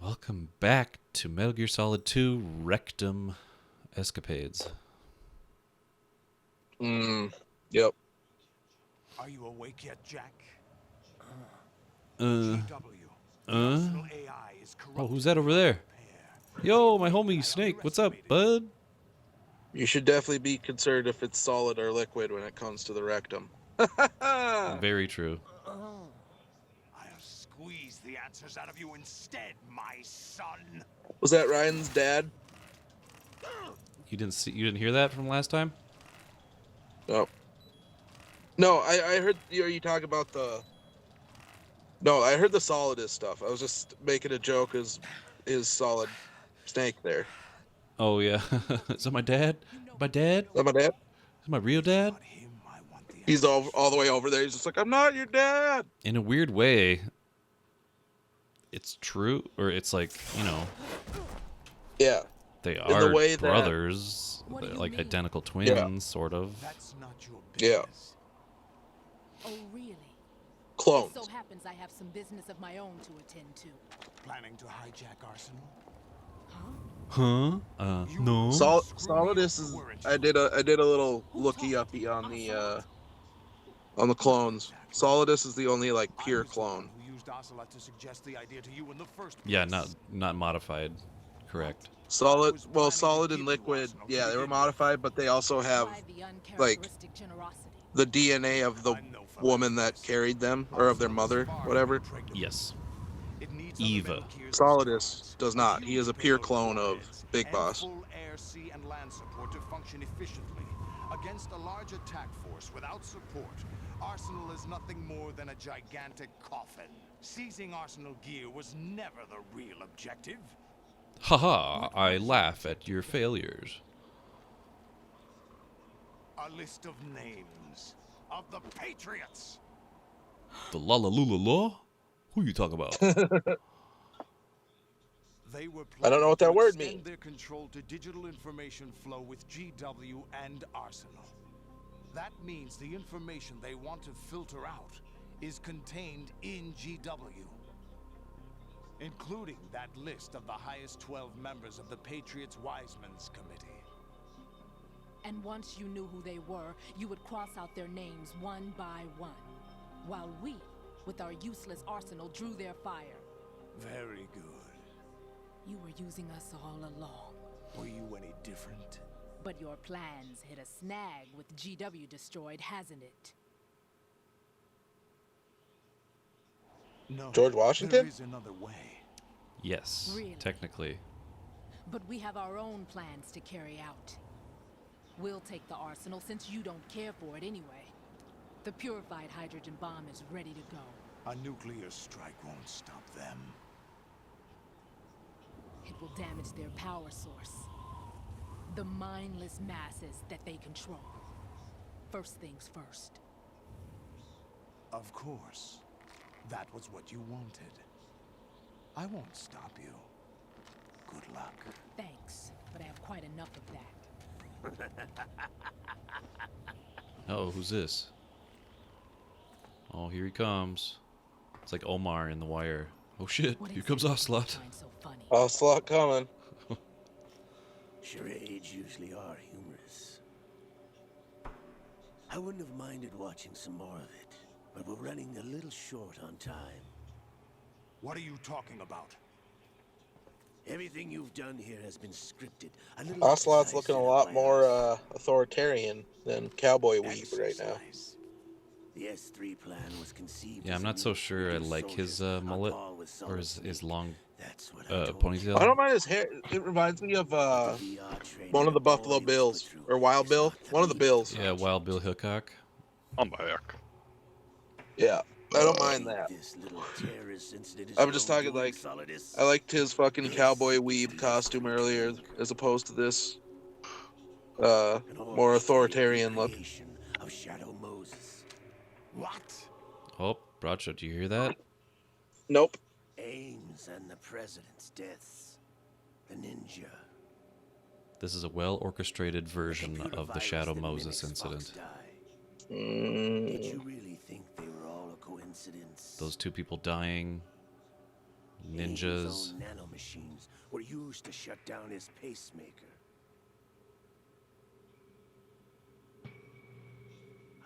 Welcome back to Metal Gear Solid 2 Rectum Escapades. Yep. Are you awake yet, Jack? Uh, GW. The Arsenal AI is oh, who's that over there? Yo, my homie Snake, what's up, bud? You should definitely be concerned if it's solid or liquid when it comes to the rectum. Very true. I'll squeeze the answers out of you instead, my son. Was that Ryan's dad? You didn't hear that from last time? No. No, I heard you talk about the. No, I heard the Solidus stuff. I was just making a joke as his solid Snake there. Oh yeah. Is that my dad? My dad? Is that my dad? Is that my real dad? Not him, I want the He's all the way over there. He's just like, I'm not your dad. In a weird way, it's true, or it's like, Yeah. they the are way that- brothers. What do They're you like mean? identical twins, sort of. That's not your Yeah. business. Oh, really? Clones. It so happens I have some business of my own to attend to. Planning to hijack Arsenal? Huh? No. Solidus is. I did a little looky uppy on the clones. Solidus is the only like pure I was the clone. one who used Ocelot to suggest the idea to you in the first place. Yeah, not modified. Correct. Solid and liquid. Yeah, they were modified, but they also have Why the uncharacteristic generosity? the DNA of the woman that carried them, or of their mother, whatever. Yes. It needs Eva. other men geared Solidus does not. He is a pure clone of Big and Boss. full air, sea, and land support to function efficiently. Against a large attack force without support, Arsenal is nothing more than a gigantic coffin. Seizing Arsenal gear was never the real objective. Haha, I laugh at your failures. A list of names of the Patriots. The la la lula law? Who you talking about? They were I don't know what that planning to word extend means. their control to digital information flow with GW and Arsenal. That means the information they want to filter out is contained in GW, including that list of the highest 12 members of the Patriots Wiseman's Committee. And once you knew who they were, you would cross out their names one by one, while we, with our useless arsenal, drew their fire. Very good. You were using us all along. Were you any different? But your plans hit a snag with GW destroyed, hasn't it? No. George Washington? There is another way. Yes, Really? technically. But we have our own plans to carry out. We'll take the arsenal since you don't care for it anyway. The purified hydrogen bomb is ready to go. A nuclear strike won't stop them. It will damage their power source. The mindless masses that they control. First things first. Of course. That was what you wanted. I won't stop you. Good luck. Thanks, but I have quite enough of that. Oh, who's this? Oh, here he comes. It's like Omar in The Wire. Oh shit, What here is comes it you Ocelot. find so funny? Ocelot coming. Charades usually are humorous. I wouldn't have minded watching some more of it, but we're running a little short on time. What are you talking about? Everything you've done here has been scripted. A little Ocelot's exercise looking a set up lot by more us. authoritarian than Cowboy Weeb right now. Exercise. The S3 plan was conceived. Yeah, as I'm a not so means to sure I reduce like his soldiers on mullet par with or solid his snake. long That's what I told you. ponytail. I don't mind his hair. It reminds me of The VR training one of the boy Buffalo was Bills, put through or Wild is Bill. not the One of the least Bills. Yeah, Wild Bill Hickok. I'm back. Yeah, I don't mind that. This little terrorist incident is I'm your just own talking doing, like Solidus. I liked his fucking Cowboy Weeb costume earlier, as opposed to this An more orchestrated authoritarian look. recreation of Shadow Moses. What? Oh, Broadshot, do you hear that? Nope. Ames and the president's deaths. The ninja. This is a well-orchestrated version Computer of the virus Shadow that Moses mimics Fox incident. die. Did Mm, you really think they were all a coincidence? Those two people dying, ninjas. His own nanomachines were used to shut down his pacemaker.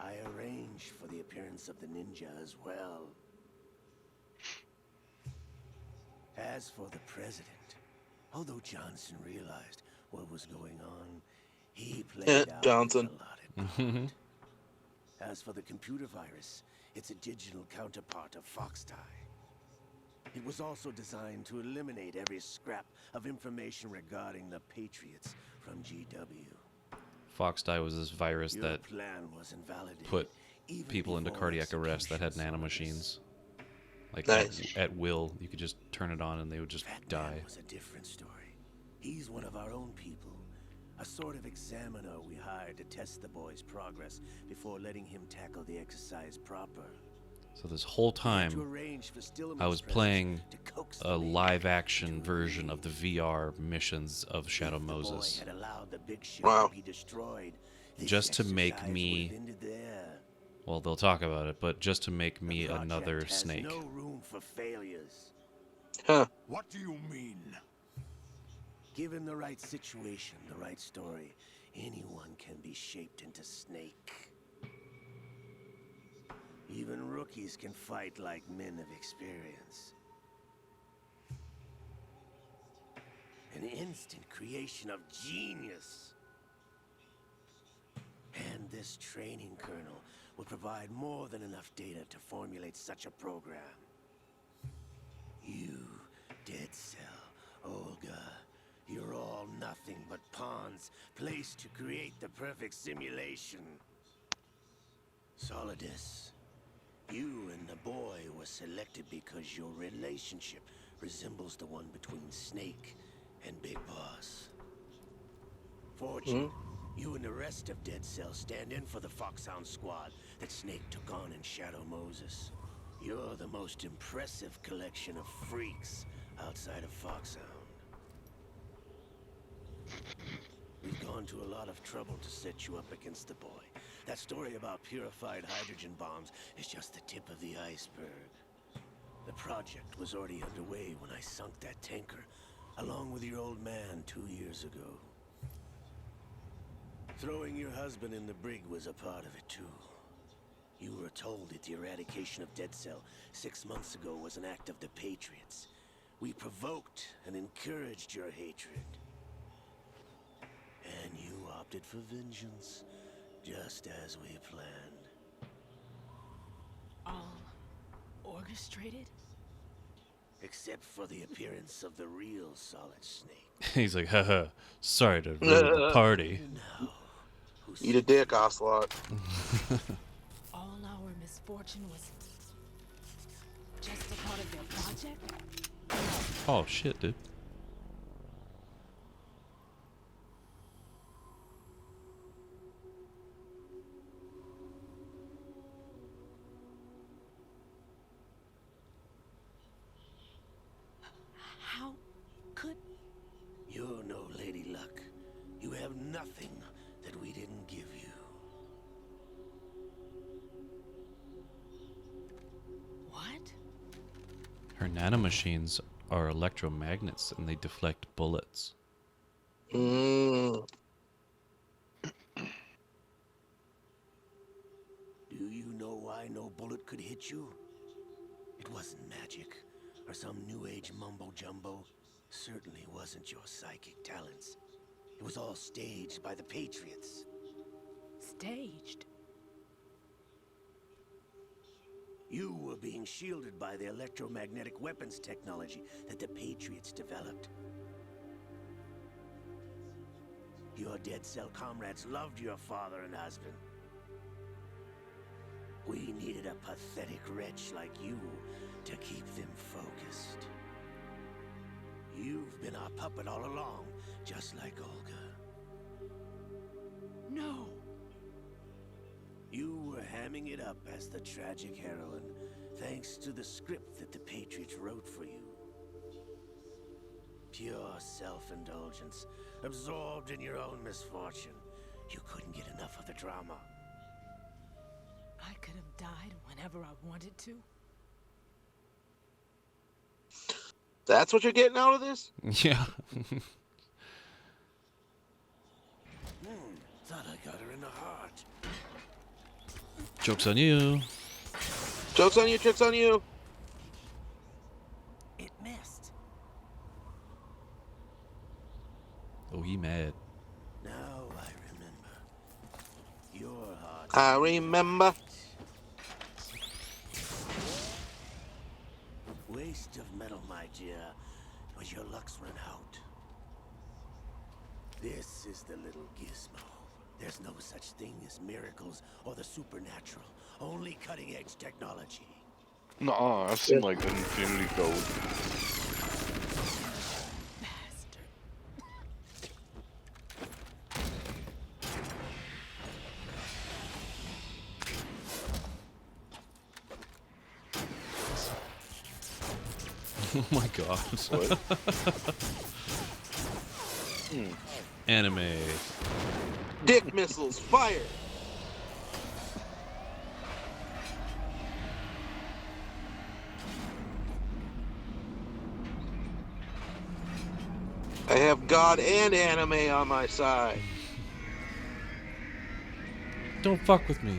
I arranged for the appearance of the ninja as well. As for the president, although Johnson realized what was going on, he played out Johnson. his allotted part. As for the computer virus, it's a digital counterpart of Foxdie. It was also designed to eliminate every scrap of information regarding the Patriots from GW. Foxdie was this virus Your that plan was invalidated put even people into before cardiac arrest that had execution, nanomachines. Like Nice. at will, you could just turn it on and they would just That die. man was a different story. He's one of our own people. A sort of examiner we hired to test the boy's progress before letting him tackle the exercise proper. So this whole We had to time, arrange for Stillman's I was presence playing to coax a the maniac live-action into version of agreeing. the VR missions of Shadow If the boy Moses, had allowed the big ship Wow. to be destroyed, this just to make exercise me. would have ended there. Well, they'll talk about it, but just to make The me project another has snake. no room for failures. Huh. What do you mean? Given the right situation, the right story, anyone can be shaped into Snake. Even rookies can fight like men of experience. An instant creation of genius. And this training kernel will provide more than enough data to formulate such a program. You, Dead Cell, Olga, you're all nothing but pawns placed to create the perfect simulation. Solidus, you and the boy were selected because your relationship resembles the one between Snake and Big Boss. Fortune, you and the rest of Dead Cell stand in for the Foxhound squad that Snake took on in Shadow Moses. You're the most impressive collection of freaks outside of Foxhound. We've gone to a lot of trouble to set you up against the boy. That story about purified hydrogen bombs is just the tip of the iceberg. The project was already underway when I sunk that tanker, along with your old man 2 years ago. Throwing your husband in the brig was a part of it too. You were told that the eradication of Dead Cell 6 months ago was an act of the Patriots. We provoked and encouraged your hatred. And you opted for vengeance, just as we planned. All orchestrated? Except for the appearance of the real Solid Snake. He's like, haha, sorry to ruin the party. Now, who Eat a dick, Ocelot. All our misfortune was just a part of their project? Oh shit, dude. How could... You're no Lady Luck. You have nothing that we didn't give you. What? Her nanomachines are electromagnets and they deflect bullets. Mm. Do you know why no bullet could hit you? It wasn't magic, or some new age mumbo-jumbo. Certainly wasn't your psychic talents. It was all staged by the Patriots. Staged? You were being shielded by the electromagnetic weapons technology that the Patriots developed. Your Dead Cell comrades loved your father and husband. We needed a pathetic wretch like you to keep them focused. You've been our puppet all along, just like Olga. No. You were hamming it up as the tragic heroine, thanks to the script that the Patriots wrote for you. Pure self-indulgence, absorbed in your own misfortune. You couldn't get enough of the drama. I could have died whenever I wanted to. That's what you're getting out of this? Yeah. Thought I got her in the heart. Joke's on you. Joke's on you, tricks on you. It missed. Oh, he mad. Now I remember. Your heart. I remember. Waste of metal, my dear, but your luck's run out. This is the little gizmo. There's no such thing as miracles or the supernatural. Only cutting-edge technology. Nuh-uh, I've seen like the Infinity Code. Bastard. Oh my god. What? Anime. Dick missiles, fire! I have God and anime on my side. Don't fuck with me.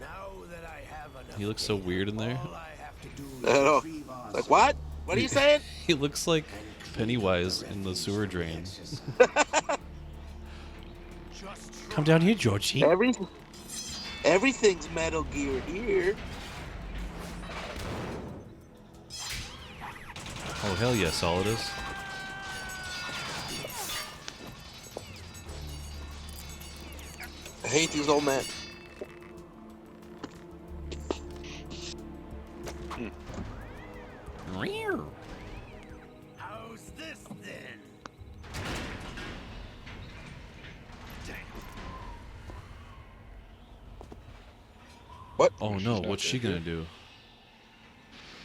Now that I have enough He looks so data, weird in there. all I have to do is I know. retrieve our Like, what? What are you saying? He looks like Pennywise in the sewer drain. Come down here, Georgie. Everything's Metal Gear here. Oh, hell yeah, Solidus. I hate these old men. How's this then? What? Oh no, what's she gonna do?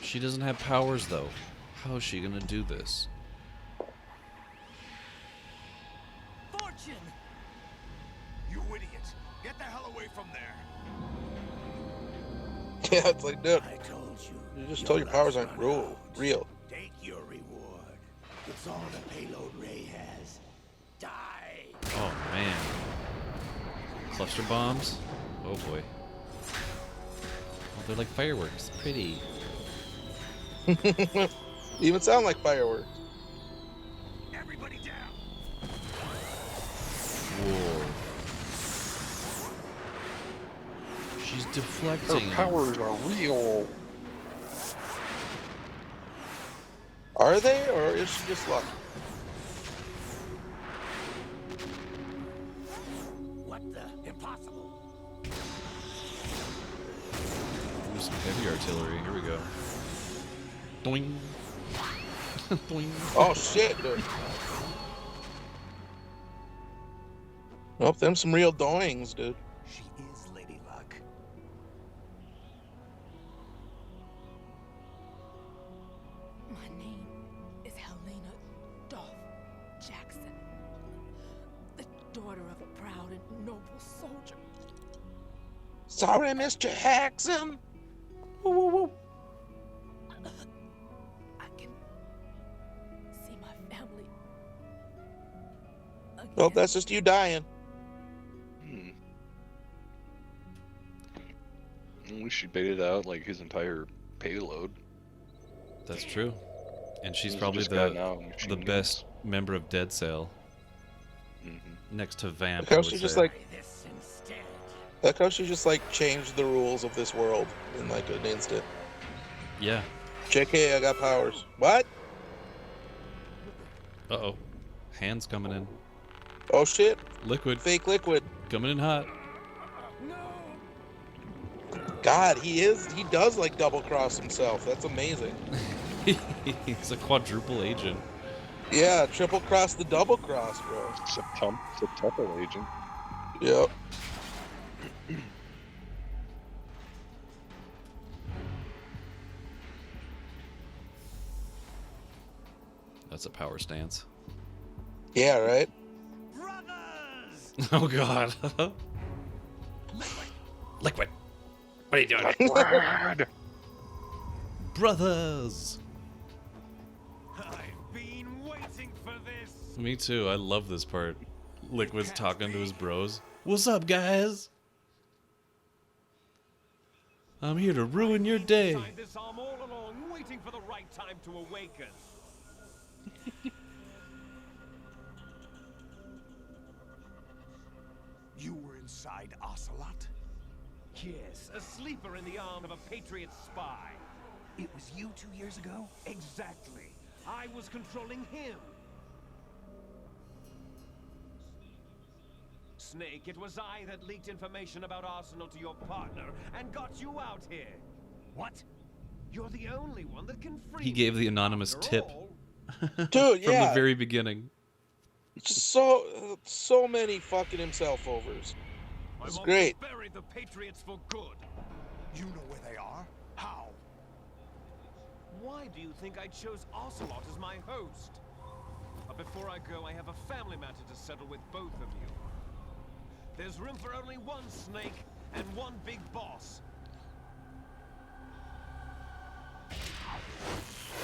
She doesn't have powers though. How is she gonna do this? Fortune! You idiot! Get the hell away from there! Yeah, it's like, dude, I told you. you just told your powers aren't luck's run real. out. Take your reward. It's all the payload Ray has. Die! Oh man. Cluster bombs? Oh boy. Oh, they're like fireworks. Pretty. Even sound like fireworks. Everybody down! Whoa. She's deflecting. Her powers are real. Are they, or is she just lucky? What the? Impossible! Ooh, some heavy artillery. Here we go. Doing. Doing. Oh shit, dude. Nope, them some real doings, dude. She is Lady Luck. My name is Helena Dolph Jackson, the daughter of a proud and noble soldier. Sorry, Mr. Jackson. Woo, woo, woo. I can see my family again. Nope, that's just you dying. At least she baited out like his entire payload. That's true. And she's He's probably just gotten out the machine best member of Dead Cell. Mhm. Next to Vamp. Look how I would she just say. like, This instead. look how she just like changed the rules of this world in like an instant. Yeah. JK, I got powers. What? Uh oh. Hands coming in. Oh shit, Liquid. fake liquid. Coming in hot. God, he does like double cross himself. That's amazing. He's a quadruple agent. Yeah, triple cross the double cross, bro. September agent. Yep. That's a power stance. Yeah, right? Brothers! Oh God. Liquid. What are you doing? Liquid! Brothers. I've been waiting for this. Me too. I love this part. Liquid's talking to his bros. What's up, guys? I'm here to ruin your day. Inside this arm all along, waiting for the right time to awaken. You were inside Ocelot? Yes, a sleeper in the arm of a Patriot spy. It was you 2 years ago? Exactly. I was controlling him. Snake, it was I that leaked information about Arsenal to your partner and got you out here. What? You're the only one that can free He gave me. the anonymous After tip. all, Dude, From yeah. the very beginning. So many fucking himself overs. my It's mom great. buried the Patriots for good. You know where they are? How? Why do you think I chose Ocelot as my host? But before I go, I have a family matter to settle with both of you. There's room for only one Snake and one big boss.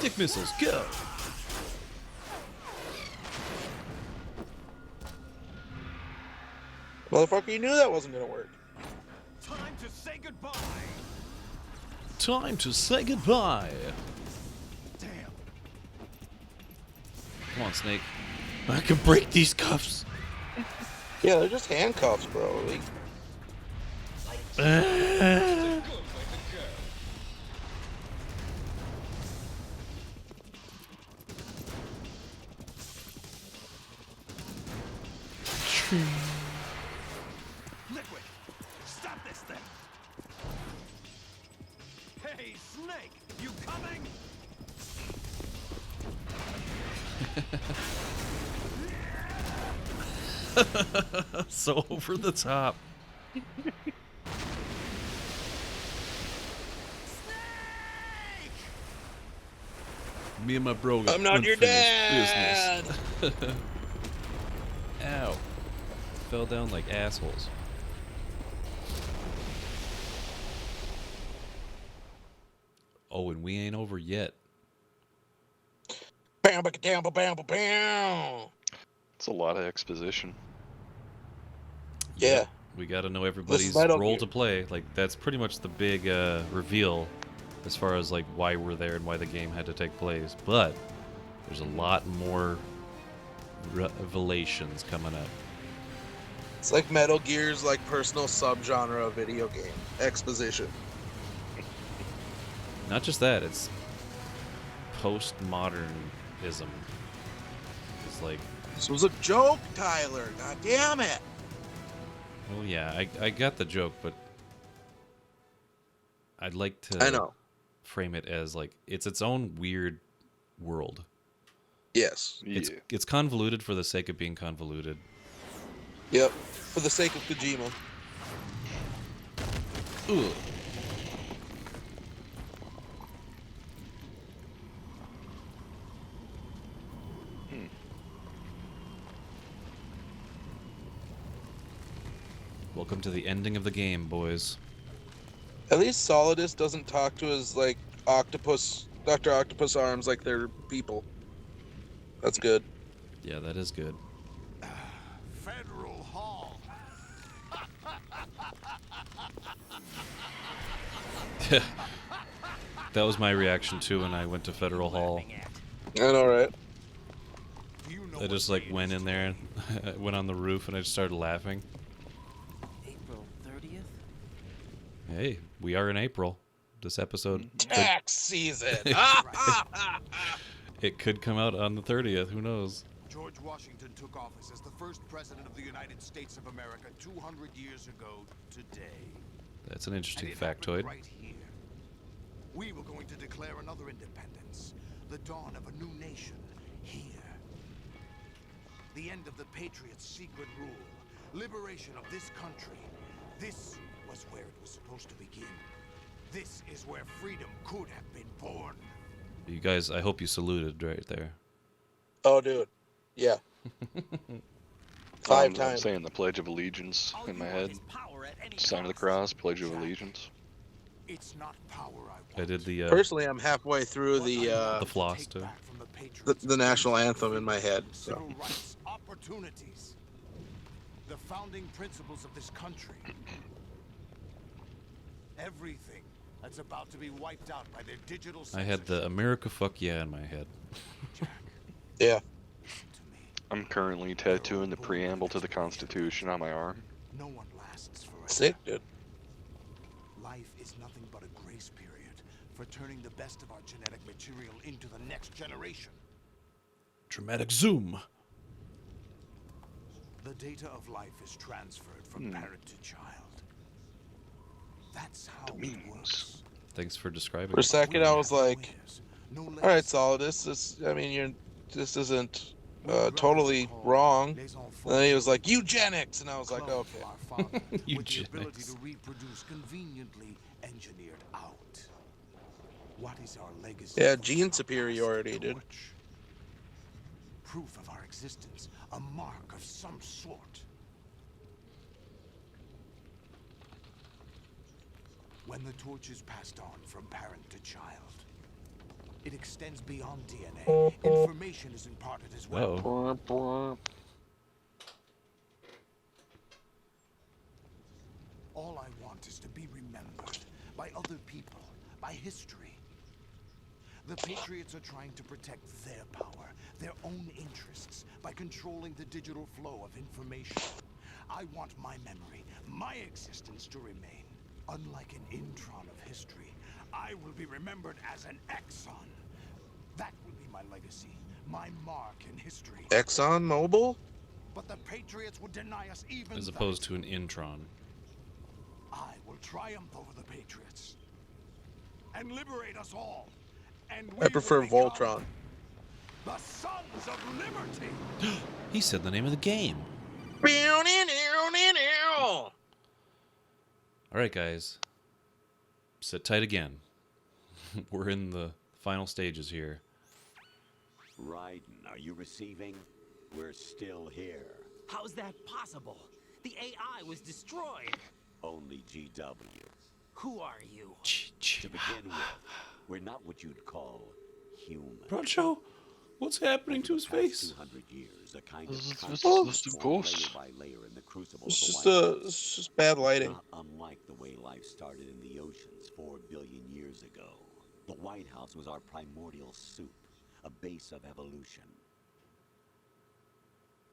Dick missiles, go! Motherfucker, you knew that wasn't gonna work. Time to say goodbye. Time to say goodbye. Damn. Come on, Snake. I can break these cuffs. Yeah, they're just handcuffs, bro. Like, Good way to go. Liquid! Stop this thing! Hey, Snake, you coming? So over the top. Me and my bro got I'm not your unfinished dad. business. Ow. Fell down like assholes. Oh, and we ain't over yet. Bam, bam, bam, bam, bam, bam. It's a lot of exposition. Yeah. We gotta know everybody's Metal role Gear. to play. Like, that's pretty much the big reveal as far as, like, why we're there and why the game had to take place. But there's a lot more revelations coming up. It's like Metal Gear's like personal subgenre of video game exposition. Not just that, it's postmodernism. It's like, This was a joke, Tyler. God damn it. well, yeah, I got the joke, but I'd like to I know. frame it as, like, it's its own weird world. Yes. Yeah. It's convoluted for the sake of being convoluted. Yep. For the sake of Kojima. Ugh. Welcome to the ending of the game, boys. At least Solidus doesn't talk to his like octopus, Dr. Octopus arms like they're people. That's good. Yeah, that is good. Federal Hall. That was my reaction too when I went to Federal Hall. I know, right? You know I just what like day went it is in there and went on the roof and I just started laughing. April 30th? Hey, we are in April. This episode, Tax season. it could come out on the 30th. Who knows? George Washington took office as the first president of the United States of America 200 years ago today. That's an interesting And it happened factoid. right here. We were going to declare another independence, the dawn of a new nation here. The end of the Patriots' secret rule, liberation of this country. This was where it was supposed to begin. This is where freedom could have been born. You guys, I hope you saluted right there. Oh, dude. Yeah. 5 I'm times. saying the Pledge of Allegiance All in you my want head. is power at any Sign of the cost. Cross, Pledge of Allegiance. It's not power I want. I did the Personally, I'm halfway through What I the want the to floss take too. back from the Patriots the is national basic anthem in my head. freedoms, So. Civil rights, opportunities. The founding principles of this country. Everything that's about to be wiped out by their digital I had the censorship. America fuck yeah in my head. Jack, Yeah. listen to me. I'm currently tattooing the preamble to the Constitution on my arm. No one lasts forever. Sick, dude. Life is nothing but a grace period for turning the best of our genetic material into the next generation. Dramatic zoom. The data of life is transferred from parent to child. That's how it works. Thanks for describing For a it. second, I was like, No all right, legacy. Solid, this isn't We're brothers totally called wrong. les enfants And then he was de like, eugenics, and I was like, clone okay. from our father with the ability Eugenics. to reproduce conveniently engineered out. What is our legacy? Yeah, for gene our superiority, past dude. torch? Proof of our existence, a mark of some sort. When the torch is passed on from parent to child, it extends beyond DNA. Information is imparted as well. Uh-oh. All I want is to be remembered by other people, by history. The Patriots are trying to protect their power, their own interests, by controlling the digital flow of information. I want my memory, my existence to remain. Unlike an intron of history, I will be remembered as an exon. That will be my legacy, my mark in history. Exxon Mobil? But the Patriots would deny us even As that. opposed to an intron. I will triumph over the Patriots and liberate us all. And we I prefer will become Voltron. the Sons of Liberty. He said the name of the game. Alright, guys. Sit tight again. We're in the final stages here. Raiden, are you receiving? We're still here. How's that possible? The AI was destroyed. Only GW. Who are you? To begin with, we're not what you'd call human. Broadshow, what's happening to his For the past face? 200 years, a kind This of is consciousness just a formed ghost. layer by layer in the crucible It's of the just White House. it's just bad lighting. Not unlike the way life started in the oceans 4 billion years ago. The White House was our primordial soup, a base of evolution.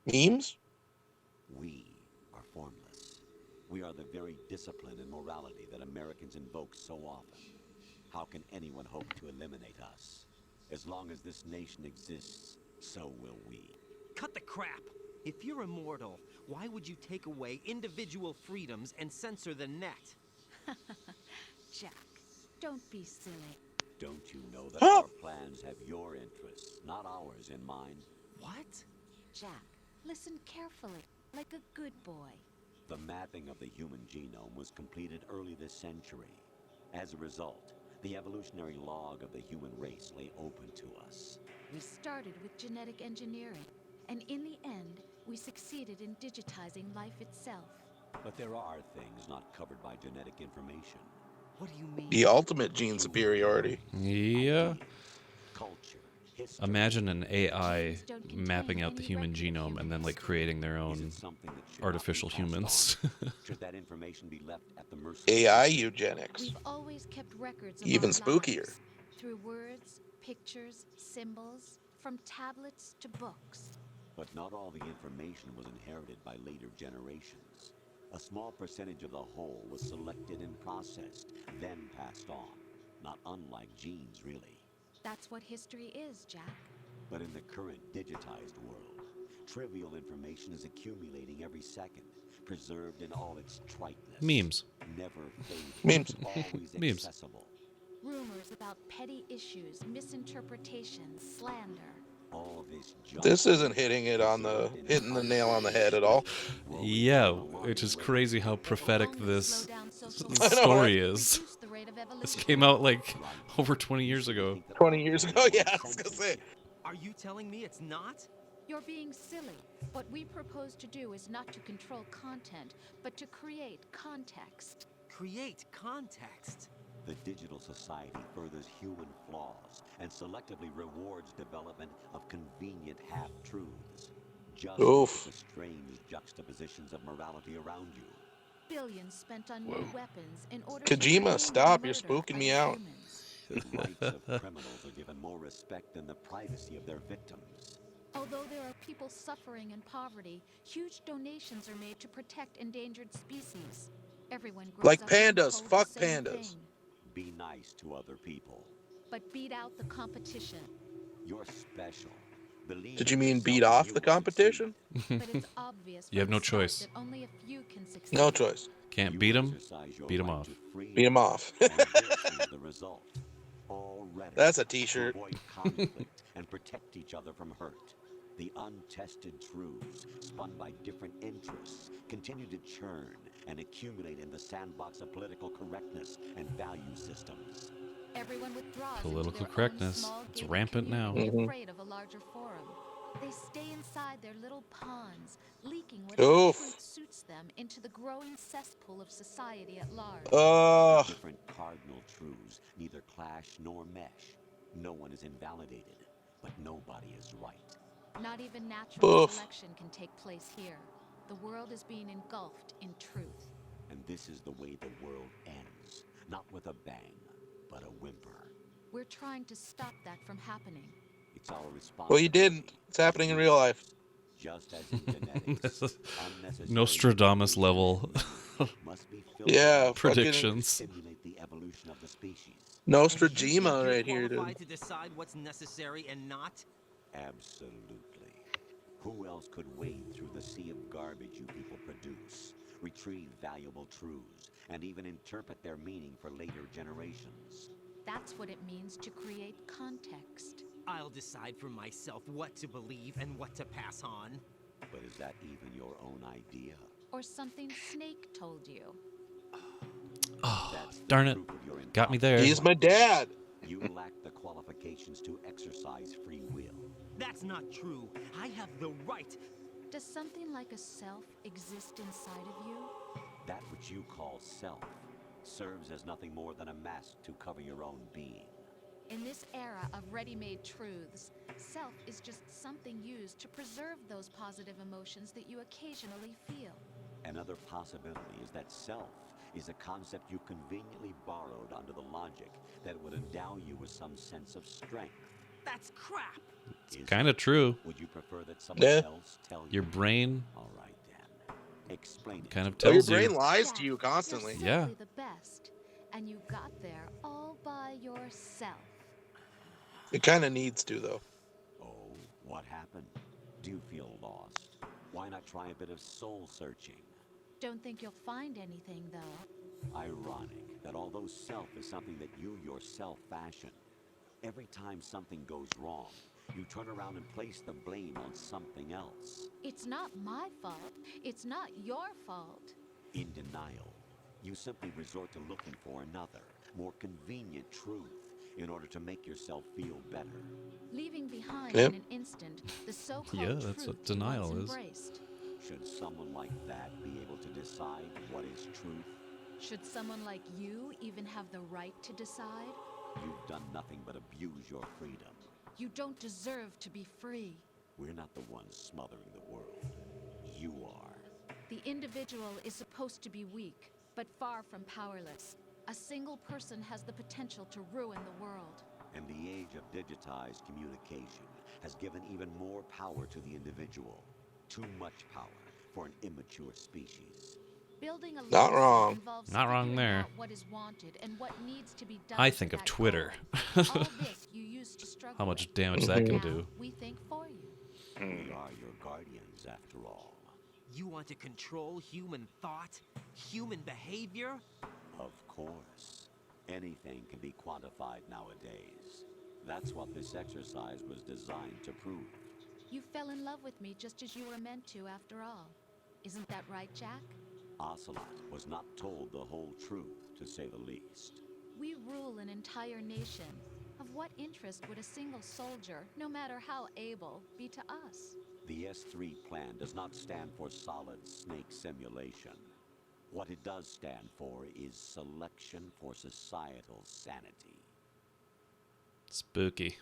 Memes? We are formless. We are the very discipline and morality that Americans invoke so often. How can anyone hope to eliminate us? As long as this nation exists, so will we. Cut the crap. If you're immortal, why would you take away individual freedoms and censor the net? Jack, don't be silly. Don't you know that Huh? our plans have your interests, not ours, in mind? What? Jack, listen carefully, like a good boy. The mapping of the human genome was completed early this century. As a result, the evolutionary log of the human race lay open to us. We started with genetic engineering, and in the end, we succeeded in digitizing life itself. But there are things not covered by genetic information. What do you mean? The ultimate gene superiority. Yeah. Ideas, culture, history. Imagine an AI Genes don't contain mapping out the any human record of genome and then humans. like creating their Is own it something that should not be artificial passed humans. on? Should that information be left at the mercy of AI history? eugenics. We've always kept records of Even our spookier. lives, through words, pictures, symbols, from tablets to books. But not all the information was inherited by later generations. A small percentage of the whole was selected and processed, then passed on. Not unlike genes, really. That's what history is, Jack. But in the current digitized world, trivial information is accumulating every second, preserved in all its triteness. Memes. Never fading. Memes. Always Memes. accessible. Rumors about petty issues, misinterpretations, slander. All this junk This isn't hitting the nail on the head at all. Yeah, which is crazy how prophetic Only this slow down social I know, story right? is. reduce the rate of This evolution. came out like over 20 years ago. 20 years ago, yeah, I was gonna say. Are you telling me it's not? You're being silly. What we propose to do is not to control content, but to create context. Create context. The digital society furthers human flaws and selectively rewards development of convenient half-truths. Just look at Oof. the strange juxtapositions of morality around you. Billions spent on Whoa. new weapons in order Kojima, to stop, you're murder spooking me other out. humans. The rights of criminals are given more respect than the privacy of their victims. Although there are people suffering in poverty, huge donations are made to protect endangered species. Everyone grows Like up being pandas, told fuck the same pandas. thing. Be nice to other people. But beat out the competition. You're special. Believe Did in you mean yourself beat and off you the will succeed. competition? But it's obvious You have from no the start choice. that only a few can succeed. No choice. Can't You beat him. exercise your Beat 'em right off. to freedom, Beat him off. and this is the result. All rhetoric That's a to t-shirt. avoid conflict and protect each other from hurt. The untested truths, spun by different interests, continue to churn and accumulate in the sandbox of political correctness and value systems. Everyone withdraws Political into their correctness. Own small It's gated rampant now. community, Mhm. afraid of a larger forum. They stay inside their little ponds, leaking whatever Oof. truth suits them into the growing cesspool of society at large. Ugh. Different cardinal truths neither clash nor mesh. No one is invalidated, but nobody is right. Not even natural Oof. selection can take place here. The world is being engulfed in truth. And this is the way the world ends. Not with a bang, but a whimper. We're trying to stop that from happening. It's our responsibility. Well, you didn't. It's happening in real life. Just as in genetics, unnecessary Nostradamus level must be filtered Yeah, out predictions. to stimulate the evolution of the species. And you Nostradamus think you're right here, dude. qualified to decide what's necessary and not? Absolutely. Who else could wade through the sea of garbage you people produce, retrieve valuable truths, and even interpret their meaning for later generations? That's what it means to create context. I'll decide for myself what to believe and what to pass on. But is that even your own idea? Or something Snake told you. Oh, That's the darn it. proof of your Got me there. He's my dad. You lack the qualifications to exercise free will. That's not true. I have the right. Does something like a self exist inside of you? That which you call self serves as nothing more than a mask to cover your own being. In this era of ready-made truths, self is just something used to preserve those positive emotions that you occasionally feel. Another possibility is that self is a concept you conveniently borrowed under the logic that it would endow you with some sense of strength. That's crap. Is Kind it? of true. Would you prefer that someone Yeah. else tell you? Your brain All right then. Explain it. kind of Oh, your tells brain you. lies to you constantly. You're Yeah. simply the best, and you got there all by yourself. It kind of needs to, though. Oh, what happened? Do you feel lost? Why not try a bit of soul searching? Don't think you'll find anything, though. Ironic that although self is something that you yourself fashion, every time something goes wrong, you turn around and place the blame on something else. It's not my fault. It's not your fault. In denial, you simply resort to looking for another, more convenient truth in order to make yourself feel better. Leaving behind Yep. in an instant the so-called Yeah, that's what truth you denial once is. embraced. Should someone like that be able to decide what is truth? Should someone like you even have the right to decide? You've done nothing but abuse your freedom. You don't deserve to be free. We're not the ones smothering the world. You are. The individual is supposed to be weak, but far from powerless. A single person has the potential to ruin the world. And the age of digitized communication has given even more power to the individual. Too much power for an immature species. Building a Not legacy wrong. involves Not wrong figuring there. out what is wanted and what needs to be done I for think of that Twitter. goal. All this you used to struggle How much with. damage that can Now, do. we think for you. We are your guardians, after all. You want to control human thought? Human behavior? Of course. Anything can be quantified nowadays. That's what this exercise was designed to prove. You fell in love with me just as you were meant to, after all. Isn't that right, Jack? Ocelot was not told the whole truth, to say the least. We rule an entire nation. Of what interest would a single soldier, no matter how able, be to us? The S3 plan does not stand for solid snake simulation. What it does stand for is selection for societal sanity. Spooky.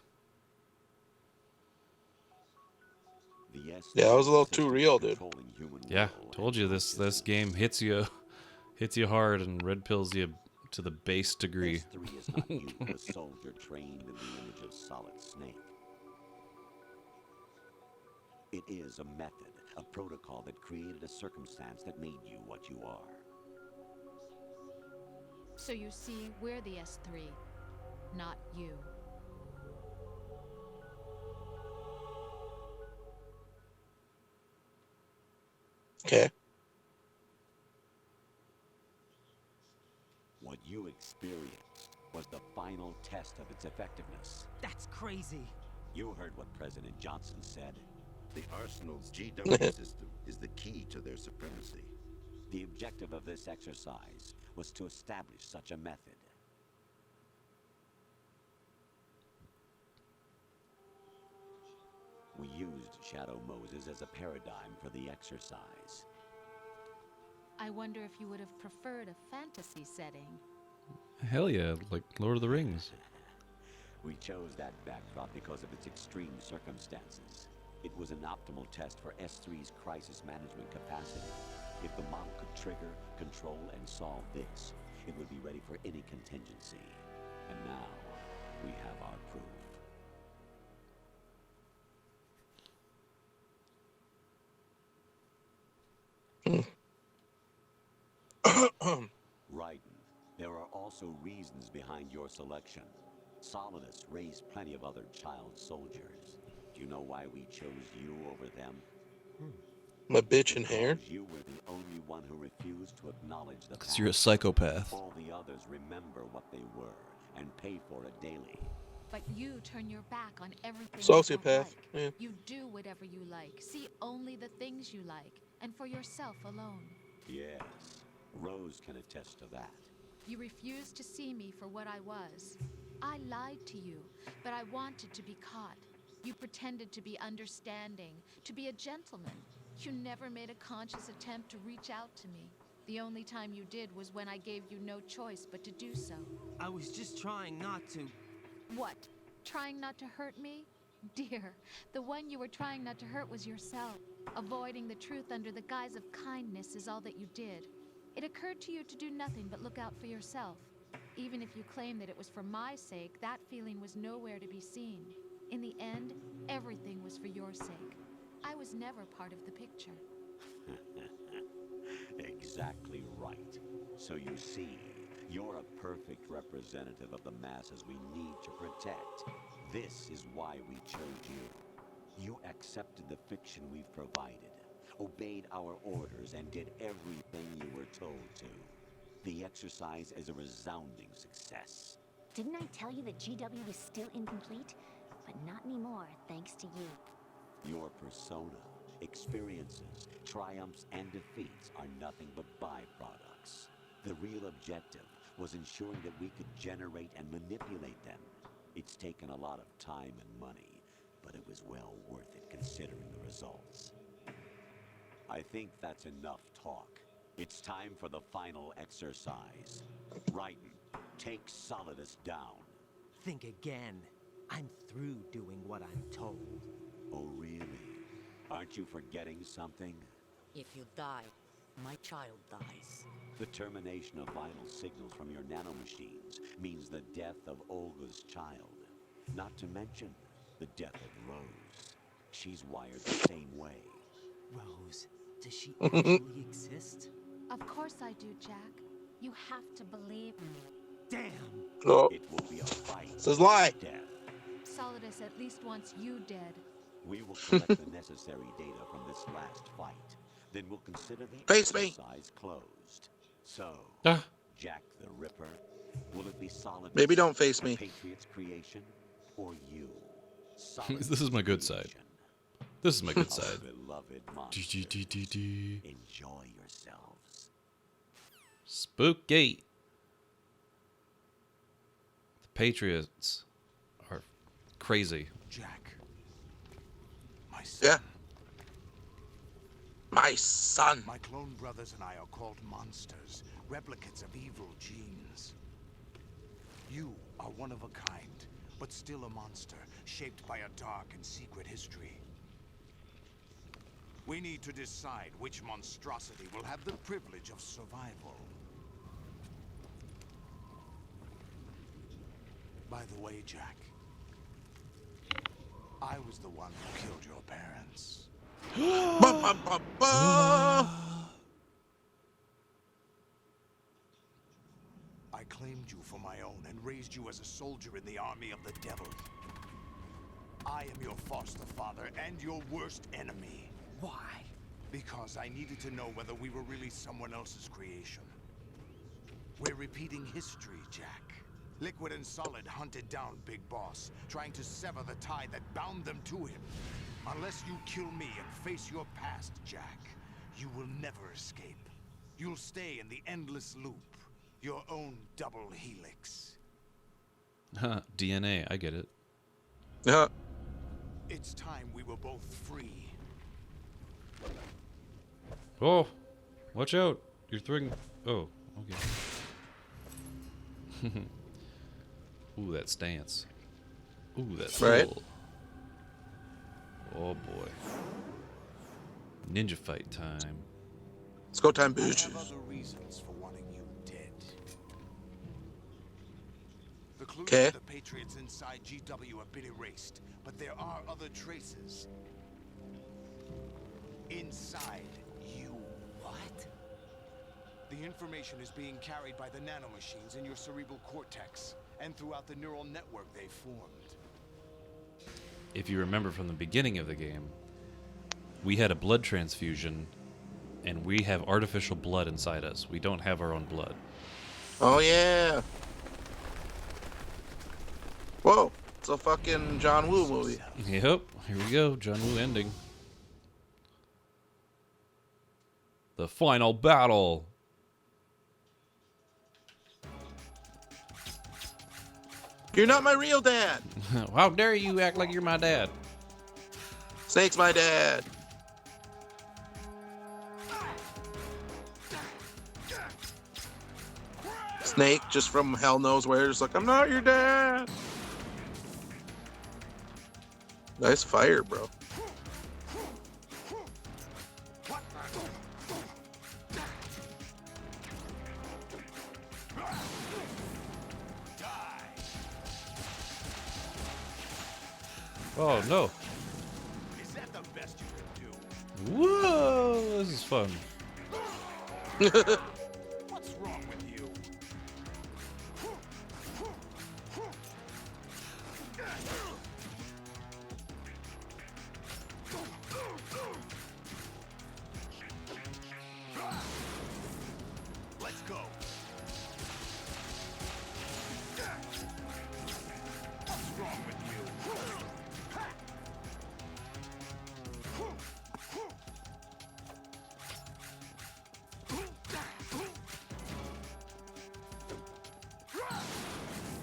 The S3 Yeah, it was a little too system real, for dude. controlling human Yeah, will told and you this consciousness. game hits you hard and red pills you to the base degree. S3 is not you, a soldier trained in the image of Solid Snake. It is a method, a protocol that created a circumstance that made you what you are. So you see, we're the S3, not you. Okay. What you experienced was the final test of its effectiveness. That's crazy. You heard what President Johnson said. The Arsenal's GW system is the key to their supremacy. The objective of this exercise was to establish such a method. We used Shadow Moses as a paradigm for the exercise. I wonder if you would have preferred a fantasy setting. Hell yeah, like Lord of the Rings. We chose that backdrop because of its extreme circumstances. It was an optimal test for S3's crisis management capacity. If the model could trigger, control, and solve this, it would be ready for any contingency. And now, we have our proof. Raiden, there are also reasons behind your selection. Solidus raised plenty of other child soldiers. Do you know why we chose you over them? My bitch in hair. Because you were the only one who refused to acknowledge the Because you're a past. psychopath. All the others remember what they were and pay for it daily. But you turn your back on everything you Sociopath. don't like. Yeah. You do whatever you like. See only the things you like, and for yourself alone. Yes, Rose can attest to that. You refused to see me for what I was. I lied to you, but I wanted to be caught. You pretended to be understanding, to be a gentleman. You never made a conscious attempt to reach out to me. The only time you did was when I gave you no choice but to do so. I was just trying not to. What? Trying not to hurt me? Dear, the one you were trying not to hurt was yourself. Avoiding the truth under the guise of kindness is all that you did. It occurred to you to do nothing but look out for yourself. Even if you claim that it was for my sake, that feeling was nowhere to be seen. In the end, everything was for your sake. I was never part of the picture. Exactly right. So you see, you're a perfect representative of the masses we need to protect. This is why we chose you. You accepted the fiction we've provided, obeyed our orders, and did everything you were told to. The exercise is a resounding success. Didn't I tell you that GW was still incomplete? But not anymore, thanks to you. Your persona, experiences, triumphs, and defeats are nothing but byproducts. The real objective was ensuring that we could generate and manipulate them. It's taken a lot of time and money, but it was well worth it considering the results. I think that's enough talk. It's time for the final exercise. Raiden, take Solidus down. Think again. I'm through doing what I'm told. Oh, really? Aren't you forgetting something? If you die, my child dies. The termination of vital signals from your nanomachines means the death of Olga's child. Not to mention the death of Rose. She's wired the same way. Rose, does she actually exist? Of course I do, Jack. You have to believe me. Damn! No. It will be a fight. This is a lie. Death. Solidus at least wants you dead. We will collect the necessary data from this last fight. Then we'll consider the Face me. exercise closed. So, Ah. Jack the Ripper, will it be Solidus? Baby, don't face me. Patriot's creation, or you? This is my good side. This is my good side. Beloved enjoy yourselves. Spooky. The Patriots are crazy. Jack, my Yeah. son. My son. My clone brothers and I are called monsters, replicates of evil genes. You are one of a kind, but still a monster, shaped by a dark and secret history. We need to decide which monstrosity will have the privilege of survival. By the way, Jack, I was the one who killed your parents. Ba, ba, ba, ba. I claimed you for my own and raised you as a soldier in the army of the devil. I am your foster father and your worst enemy. Why? Because I needed to know whether we were really someone else's creation. We're repeating history, Jack. Liquid and Solid hunted down Big Boss, trying to sever the tie that bound them to him. Unless you kill me and face your past, Jack, you will never escape. You'll stay in the endless loop, your own double helix. DNA, I get it. Yeah. It's time we were both free. Oh, watch out! You're throwing. Oh, okay. Ooh, that stance. Ooh, that's right. cool. Oh boy. Ninja fight time. Let's go time, I bitch. have other reasons for wanting you dead. The clues to the Patriots inside GW have been erased, but there are other traces. Inside you. What? The information is being carried by the nanomachines in your cerebral cortex and throughout the neural network they formed. If you remember from the beginning of the game, we had a blood transfusion, and we have artificial blood inside us. We don't have our own blood. Oh, yeah. Whoa. It's a fucking John Woo movie. Yep, here we go. John Woo ending. The final battle. You're not my real dad. How dare you act like you're my dad? Snake's my dad. Snake, just from hell knows where, just like, I'm not your dad. Nice fire, bro. Oh no. Is that the best you can do? Whoa, this is fun. What's wrong with you? Let's go. What's wrong with you?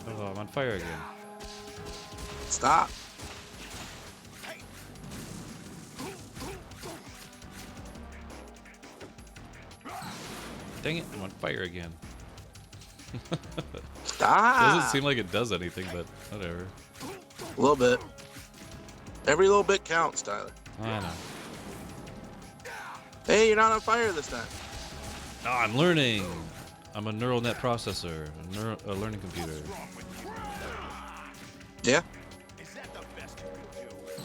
Oh, I'm on fire again. Stop. Dang it, I'm on fire again. Stop. Doesn't seem like it does anything, but whatever. A little bit. Every little bit counts, Tyler. I know. Hey, you're not on fire this time. Oh, I'm learning. I'm a neural net processor, a learning computer. Yeah.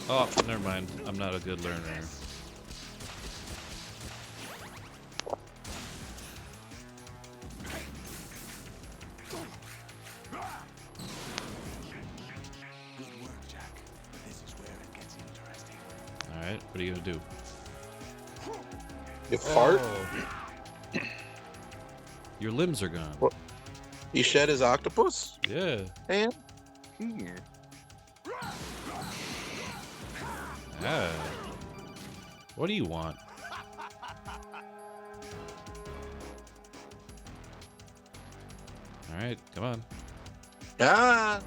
Oh, never mind. I'm not a good learner. Good work, Jack. This is where it gets interesting. All right, what are you gonna do? You fart? Your limbs are gone. What? He shed his octopus? Yeah. And? Yeah. What do you want? All right, come on. Yeah.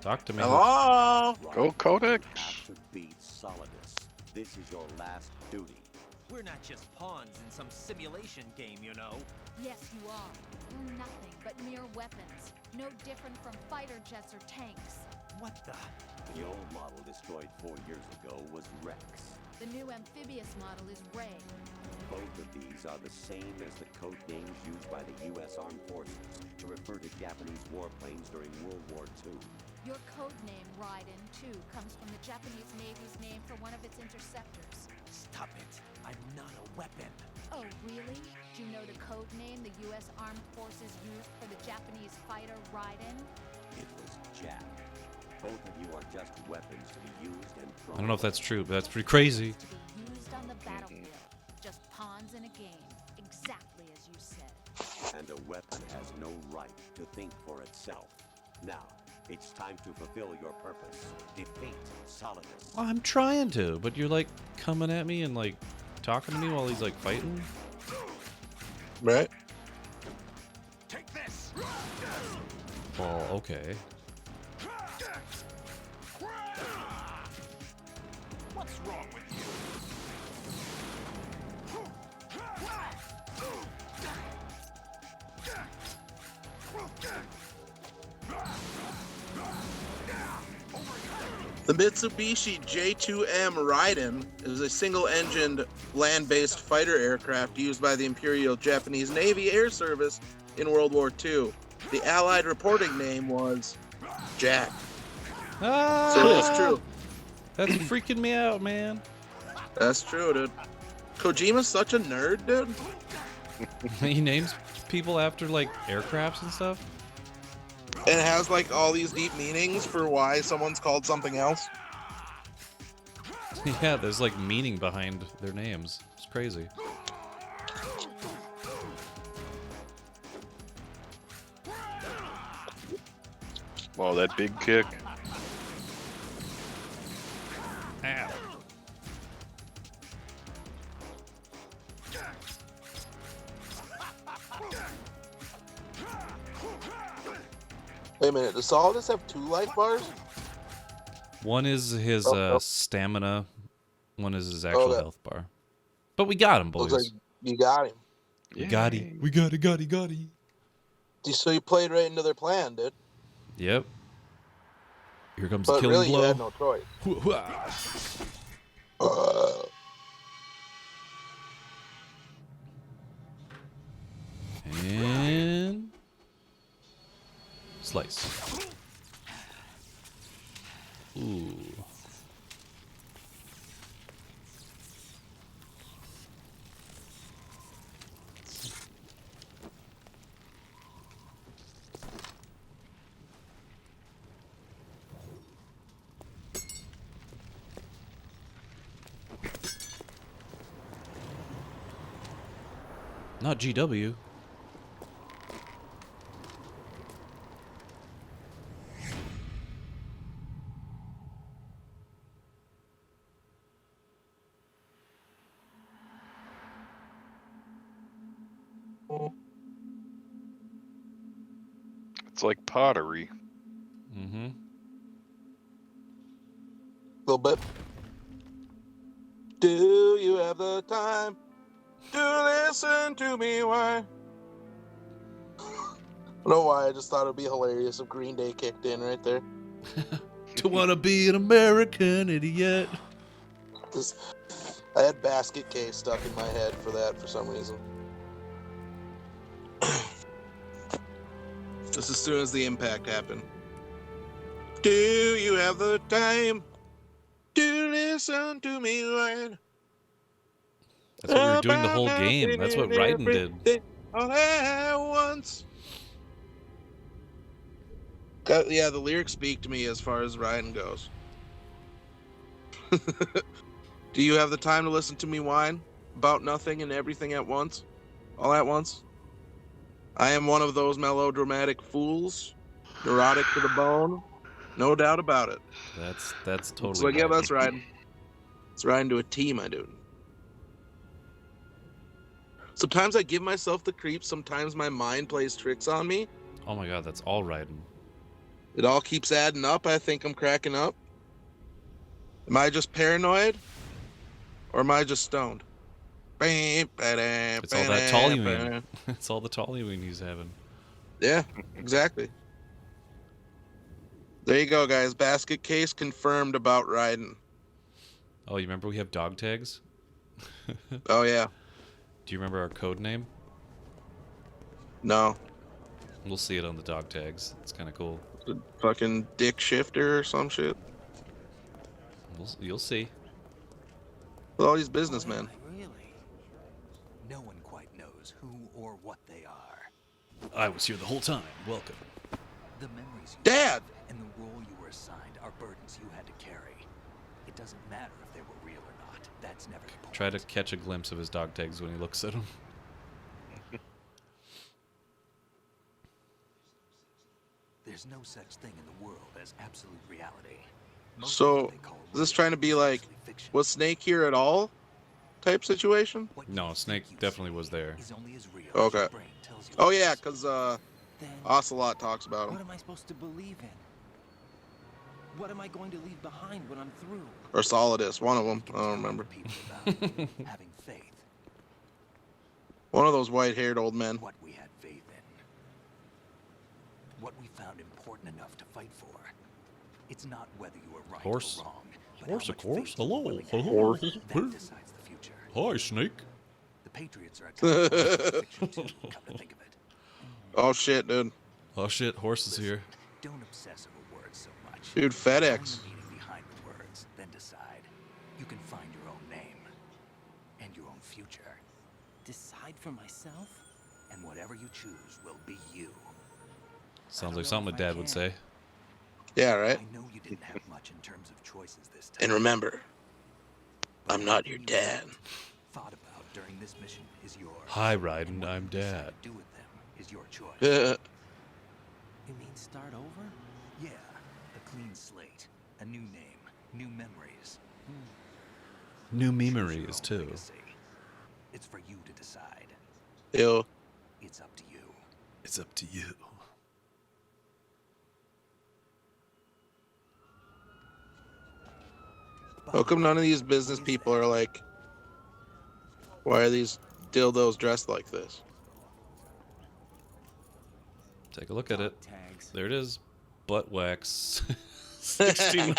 Talk to me. Hello. Go Codex. Have to beat Solidus. This is your last duty. We're not just pawns in some simulation game, you know. Yes, you are. You're nothing but mere weapons. No different from fighter jets or tanks. What the? The old model destroyed 4 years ago was Rex. The new amphibious model is Ray. Both of these are the same as the code names used by the U.S. Armed Forces to refer to Japanese warplanes during World War II. Your code name, Raiden, too, comes from the Japanese Navy's name for one of its interceptors. Stop it. I'm not a weapon. Oh, really? Do you know the code name the U.S. Armed Forces used for the Japanese fighter Raiden? It was Jack. Both of you are just weapons to be used and thrown. I don't know if that's true, but that's pretty crazy. To be used on the battlefield. Just pawns in a game. Exactly as you said. And a weapon has no right to think for itself. Now, it's time to fulfill your purpose. Defeat Solidus. I'm trying to, but you're like coming at me and like talking to me while he's like fighting. Right? Take this. Well, okay. What's wrong with you? The Mitsubishi J2M Raiden is a single-engined land-based fighter aircraft used by the Imperial Japanese Navy Air Service in World War II. The Allied reporting name was Jack. Ah, So it is true. That's freaking me out, man. That's true, dude. Kojima's such a nerd, dude. He names people after like aircrafts and stuff. And it has like all these deep meanings for why someone's called something else. Yeah, there's like meaning behind their names. It's crazy. Wow, that big kick. Ow. Wait a minute, does Solidus have 2 life bars? One is his Oh. stamina. One is his actual Okay. health bar. But we got him, boys. Looks like you got him. We got him. We got it. So you played right into their plan, dude. Yep. Here comes the But killing really, blow. you had no choice. And slice. Ooh. Not GW. It's like pottery. Mm-hmm. Little bit. Do you have the time to listen to me? Why? I don't know why. I just thought it'd be hilarious if Green Day kicked in right there. To wanna be an American idiot. Just, I had Basket Case stuck in my head for that for some reason. Just as soon as the impact happened. Do you have the time to listen to me? Why? That's what we were doing the whole game. That's what Raiden did. All at once. Yeah, the lyrics speak to me as far as Raiden goes. Do you have the time to listen to me whine about nothing and everything at once? All at once? I am one of those melodramatic fools, neurotic to the bone, no doubt about it. That's totally. So yeah, Raiden. that's Raiden. It's Raiden to a T, my dude. Sometimes I give myself the creeps. Sometimes my mind plays tricks on me. Oh my god, that's all Raiden. It all keeps adding up. I think I'm cracking up. Am I just paranoid? Or am I just stoned? It's all that toluene. It's all the toluene he's having. Yeah, exactly. There you go, guys. Basket case confirmed about Raiden. Oh, you remember we have dog tags? Oh, yeah. Do you remember our code name? No. We'll see it on the dog tags. It's kind of cool. The fucking dick shifter or some shit. You'll see. With all these businessmen. Really? No one quite knows who or what they are. I was here the whole time. Welcome. The memories you Dad! have and the role you were assigned are burdens you had to carry. It doesn't matter if they were real or not. That's never the point. Try to catch a glimpse of his dog tags when he looks at them. There's no such thing in the world as absolute reality. Most of So, what they call is this trying to be like, was Snake here at all? Type situation? No, Snake definitely was there. is only as real as Okay. your brain tells you Oh, it yeah, is. because Then Ocelot talks about what him. am I supposed to believe in? What am I going to leave behind when I'm through? Or Solidus, one of them. You can I don't tell remember. other people about having faith. One of those white-haired old men. What we had faith in. What we found important enough to fight for. It's not whether you were right Horse. or wrong. but Horse, how of much course. faith you were Hello. willing to Hello. have. That decides the future. Hi, Snake. The Patriots are a kind of fiction too, come to think of it. Oh, shit, dude. Oh shit, Horse is here. Don't obsess over words so much. Dude, Find FedEx. the meaning behind the words, then decide. You can find your own name and your own future. Decide for myself? And whatever you choose will be you. Sounds like something a dad would say. Yeah, right? I know you didn't have much in terms of choices this time. And remember, I'm not your dad. Thought about during this mission is yours. Hi, And Raiden, what I'm you decide Dad. to do with them is your choice. You mean start over? Yeah, a clean slate, a new name, new memories. New Choose your memories, own too. legacy. It's for you to decide. Ew. It's up to you. It's up to you. How come none of these business people are like, why are these dildos dressed like this? Take a look at it. Tags. There it is. ButtWaxxx. 69.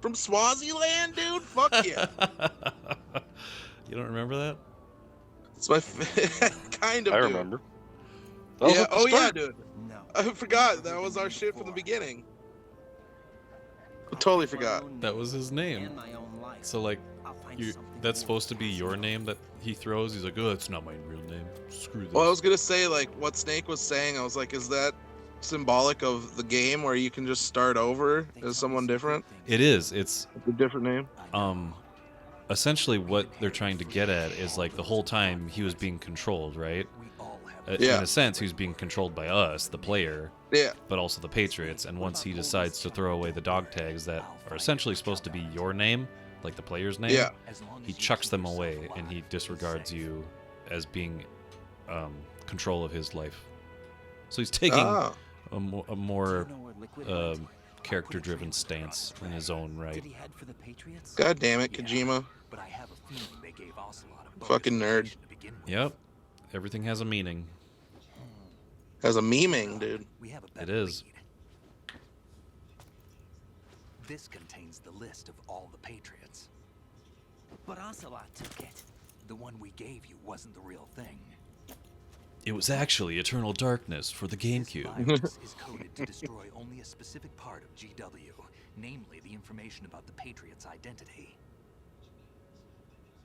From Swaziland, dude? Fuck yeah. You don't remember that? It's my kind of. I dude. remember. That was Yeah. at the Oh yeah, start. dude. No. I forgot that was our shit from the beginning. I totally forgot. That was his name. And my own life. So like, I'll find you, something that's more supposed to be your passive. name that he throws. He's like, oh, that's not my real name. Screw this. Well, I was gonna say like what Snake was saying. I was like, is that symbolic of the game where you can just start over as someone different? It is. It's It's a different name. essentially what they're trying to get at is like the whole time he was being controlled, right? We all have Yeah. In a sense, he was being controlled by us, the player, Yeah. but also the Patriots. And once he decides to throw away the dog tags that are essentially supposed to be your name, like the player's name, Yeah. as long as he you chucks keep them yourself away alive, and he he's disregards safe. you as being control of his life. So he's taking Ah. a more Do you know where Liquid went? character-driven stance in his own right. Did he head for the Patriots? God damn it, Kojima. But I have a feeling they gave Ocelot a bonus Fucking nerd. location to begin with. Yep, everything has a meaning. Has a memeing, dude. We have a It better is. lead. This contains the list of all the Patriots. But Ocelot took it. The one we gave you wasn't the real thing. It was actually Eternal Darkness for the This GameCube. virus is coded to destroy only a specific part of GW, namely the information about the Patriots' identity.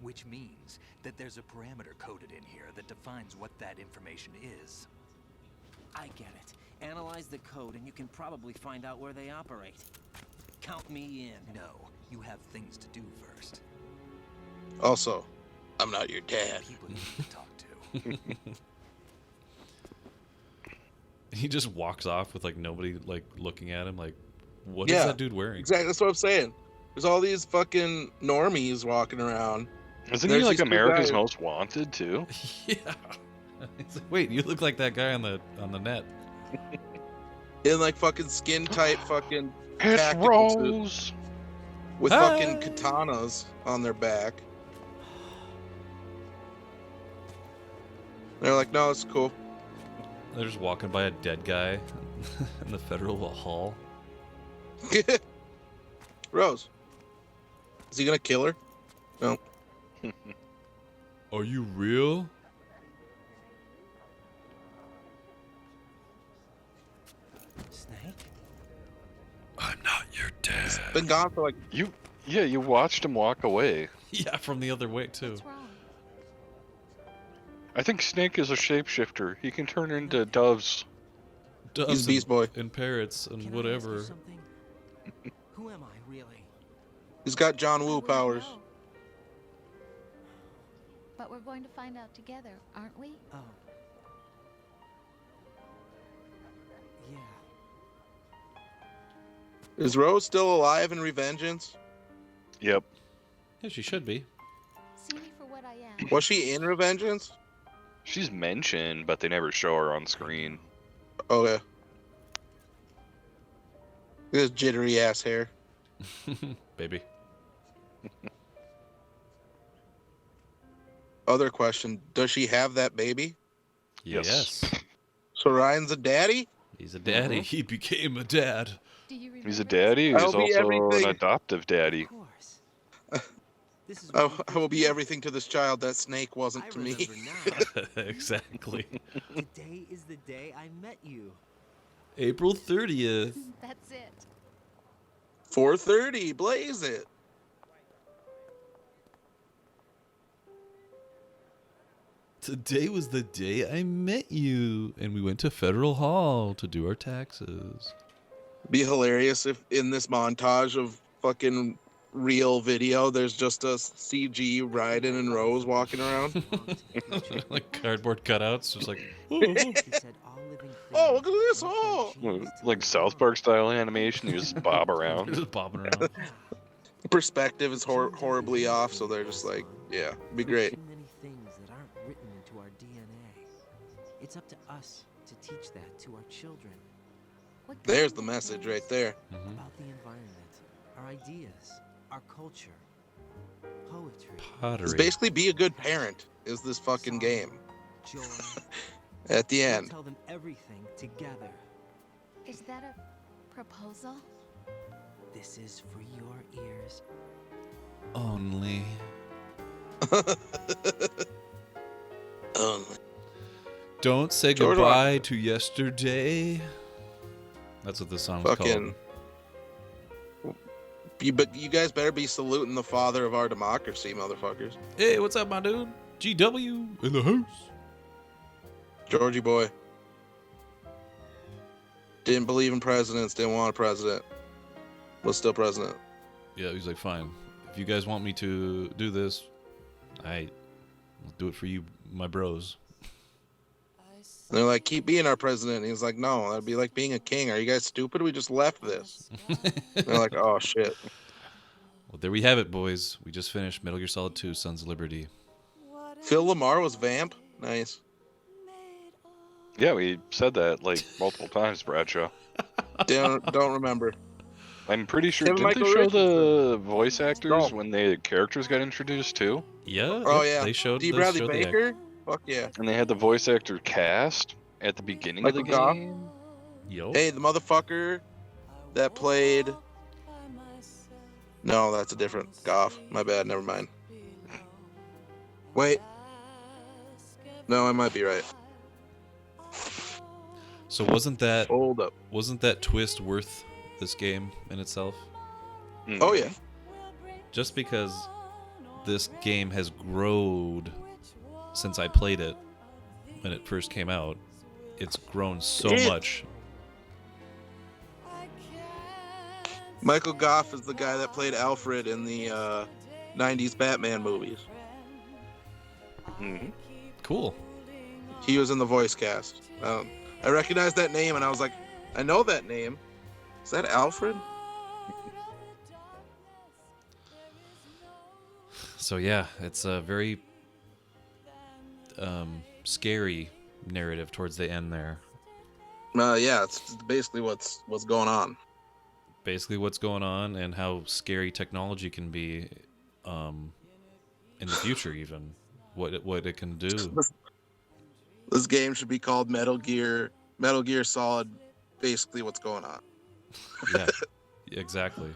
Which means that there's a parameter coded in here that defines what that information is. I get it. Analyze the code and you can probably find out where they operate. Count me in. No, you have things to do first. Also, I'm not your dad. People you need to talk to. He just walks off with like nobody like looking at him. Like, what is Yeah, that dude wearing? Exactly. That's what I'm saying. There's all these fucking normies walking around. Isn't There's he like these two America's guys. Most Wanted too? Yeah. It's like, wait, you look like that guy on the net. In like fucking skin tight fucking It's tactical suit Rose. with Hi. fucking katanas on their back. They're like, no, it's cool. They're just walking by a dead guy in the federal hall. Rose. Is he gonna kill her? No. Are you real? Snake? I'm not your dad. Been gone for like you watched him walk away. Yeah, from the other way too. What's wrong? I think Snake is a shapeshifter. He can turn into doves. Doves He's Beast Boy. and parrots and Can I ask whatever. you something? Who am I, really? He's got John I Woo wouldn't powers. know. But we're going to find out together, aren't we? Oh. Yeah. Is Rose still alive in Revengeance? Yep. Yeah, she should be. See me for what I am. Was she in Revengeance? She's mentioned, but they never show her on screen. Okay. This jittery ass hair. Baby. Other question: does she have that baby? Yes. So Ryan's a daddy? He's a daddy. He became a dad. Do you remember? He's a daddy. He's I'll be also everything. an adoptive dady. Of course. This is I what you will did be to me. everything to this child that Snake wasn't I to me. remember now. Exactly. Today is the day I met you. April 30th. That's it. 4:30, blaze it. Today was the day I met you, and we went to Federal Hall to do our taxes. Be hilarious if in this montage of fucking real video, there's just a CG Ryden and Rose walking around. Like cardboard cutouts, just like. He said all living Oh, look at things this! have Oh, their genes to Like South Park style animation, you just bob They're around. just bobbing around. perspective is horribly off, so they're just like, yeah, it'd be great. Too many things that aren't written into our DNA. It's up to us to teach that to our children. What There's kind the of message things? right there. About the environment, our ideas, our culture, poetry, It's Pottery. basically be a good parent. Is this fucking game joy. at the We'll end? tell them everything together. Is that a proposal? This is for your ears. Only. Don't say George goodbye to yesterday. That's what this song was Fucking. But you guys better be saluting the father of our democracy, motherfuckers. called. Hey, what's up, my dude? GW in the house. Georgie boy. Didn't believe in presidents, didn't want a president. Was still president. Yeah, he's like, fine. If you guys want me to do this, I'll do it for you, my bros. And they're like, keep being our president. And he's like, no, that'd be like being a king. Are you guys stupid? We just left this. And they're like, oh, shit. Well, there we have it, boys. We just finished Metal Gear Solid 2, Sons of Liberty. Phil Lamar was Vamp? Nice. Yeah, we said that like multiple times, Bradshaw. Don't remember. I'm pretty sure. Kevin Didn't they Michael show Richardson. the voice actors No. when the characters got introduced too? Yeah. Oh, yeah. They showed, D. they Bradley showed the act- Baker? Fuck yeah. And they had the voice actor cast at the beginning of the Michael Goff? game. Yo. Hey, the motherfucker that played... No, that's a different Goff. My bad, never mind. Wait. No, I might be right. So wasn't that Hold up. twist worth this game in itself? Oh, yeah. Just because this game has grown since I played it when it first came out, it's grown so Yeah. much. Michael Goff is the guy that played Alfred in the 90s Batman movies. Mhm. Cool. He was in the voice cast. I recognized that name, and I was like, I know that name. Is that Alfred? So yeah, it's a very scary narrative towards the end there. Yeah, it's basically what's going on. Basically what's going on and how scary technology can be in the future even. What it can do. This game should be called Metal Gear Solid. Basically, what's going on? Yeah, exactly.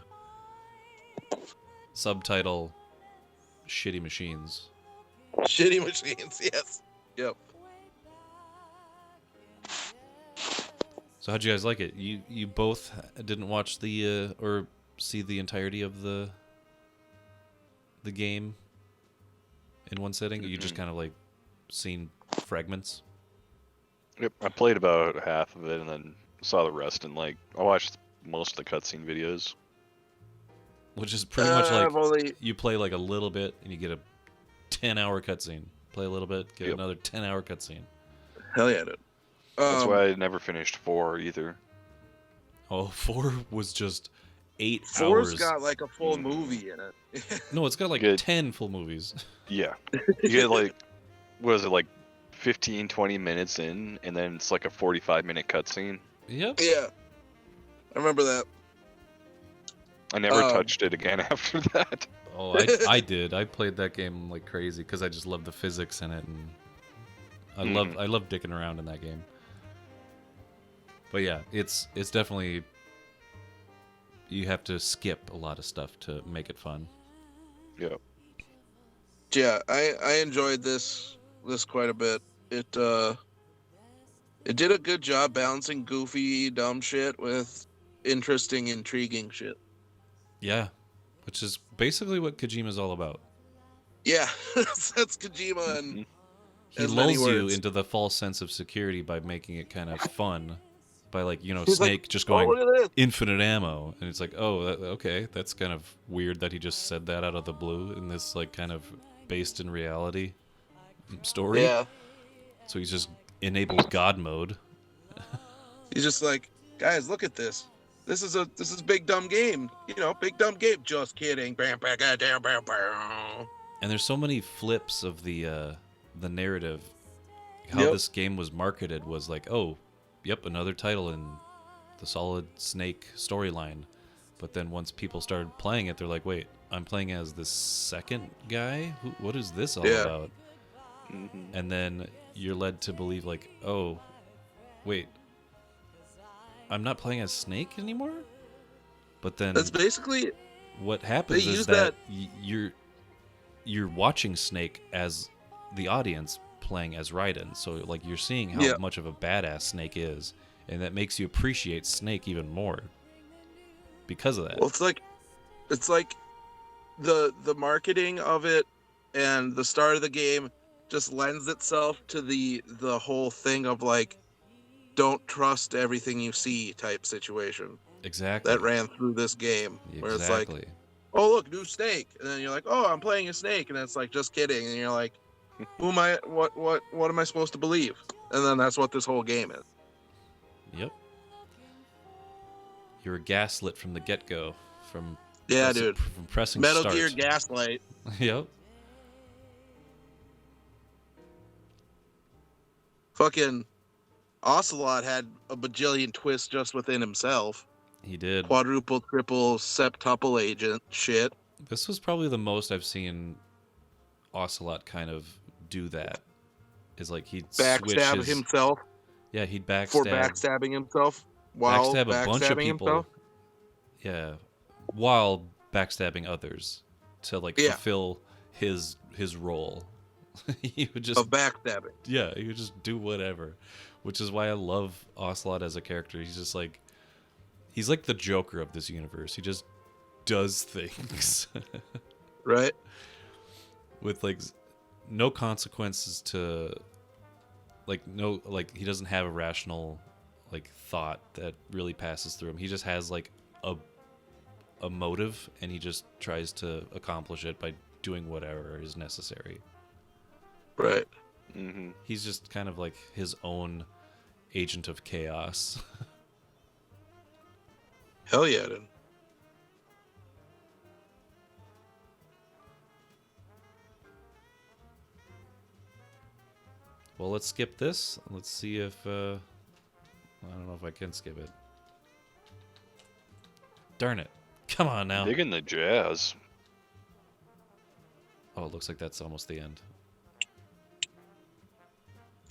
Subtitle: Shitty Machines. Shitty machines. Yes. Yep. So how'd you guys like it? You both didn't watch the or see the entirety of the game in one sitting? You just kind of like seen fragments? Yep, I played about half of it and then saw the rest, and like I watched most of the cutscene videos. Which is pretty much like only... you play like a little bit and you get a 10-hour cutscene. Play a little bit, get another 10-hour cutscene. Hell yeah, dude. That's why I never finished 4 either. Oh, 4 was just 8 4's hours. got like a full movie in it. No, it's got like 10 full movies. Yeah. You get like, what is it, like 15, 20 minutes in, and then it's like a 45-minute cutscene. Yep. Yeah. I remember that. I never touched it again after that. Oh, I did. I played that game like crazy because I just love the physics in it, and I love dicking around in that game. But yeah, it's definitely, you have to skip a lot of stuff to make it fun. Yeah. Yeah, I enjoyed this quite a bit. It did a good job balancing goofy, dumb shit with interesting, intriguing shit. Yeah, which is basically what Kojima's all about. Yeah, that's Kojima and he lulls you into the false sense of security by making it kind of fun. By like, you know, He's Snake like, just going look at this. infinite ammo, and it's like, oh, okay, that's kind of weird that he just said that out of the blue in this like kind of based in reality story. Yeah. So he's just enabled God mode. He's just like, guys, look at this. This is a big dumb game. You know, big dumb game. Just kidding. And there's so many flips of the narrative. How this game was marketed was like, oh, yep, another title in the Solid Snake storyline. But then once people started playing it, they're like, wait, I'm playing as this second guy? What is this all about? Mm-hmm. And then you're led to believe like, oh, wait, I'm not playing as Snake anymore? But then that's basically what happens is that you're watching Snake as the audience playing as Raiden. So like you're seeing how much of a badass Snake is, and that makes you appreciate Snake even more because of that. Well, it's like the marketing of it and the start of the game just lends itself to the whole thing of like, don't trust everything you see type situation. Exactly. That ran through this game. Exactly. Where it's like, oh look, new Snake, and then you're like, oh, I'm playing a Snake, and it's like, just kidding, and you're like, who am I? What am I supposed to believe? And then that's what this whole game is. Yep. You were gaslit from the get-go. From dude. From pressing Metal start. Gear Gaslight. Yep. Fucking Ocelot had a bajillion twists just within himself. He did. Quadruple, triple, septuple agent shit. This was probably the most I've seen Ocelot kind of do that. Is like he'd backstab himself. Yeah, he'd backstab. For backstabbing himself while backstab a bunch of people. Himself. Yeah, while backstabbing others to like fulfill his role. He would just of backstabbing. Yeah, he would just do whatever, which is why I love Ocelot as a character. He's just like, he's like the Joker of this universe. He just does things, right? With like no consequences to, like no, like he doesn't have a rational like thought that really passes through him. He just has like a motive, and he just tries to accomplish it by doing whatever is necessary. Right. Mm-hmm. He's just kind of like his own agent of chaos. Hell yeah, dude. Well, let's skip this. Let's see if I don't know if I can skip it. Darn it. Come on now. Digging the jazz. Oh, it looks like that's almost the end.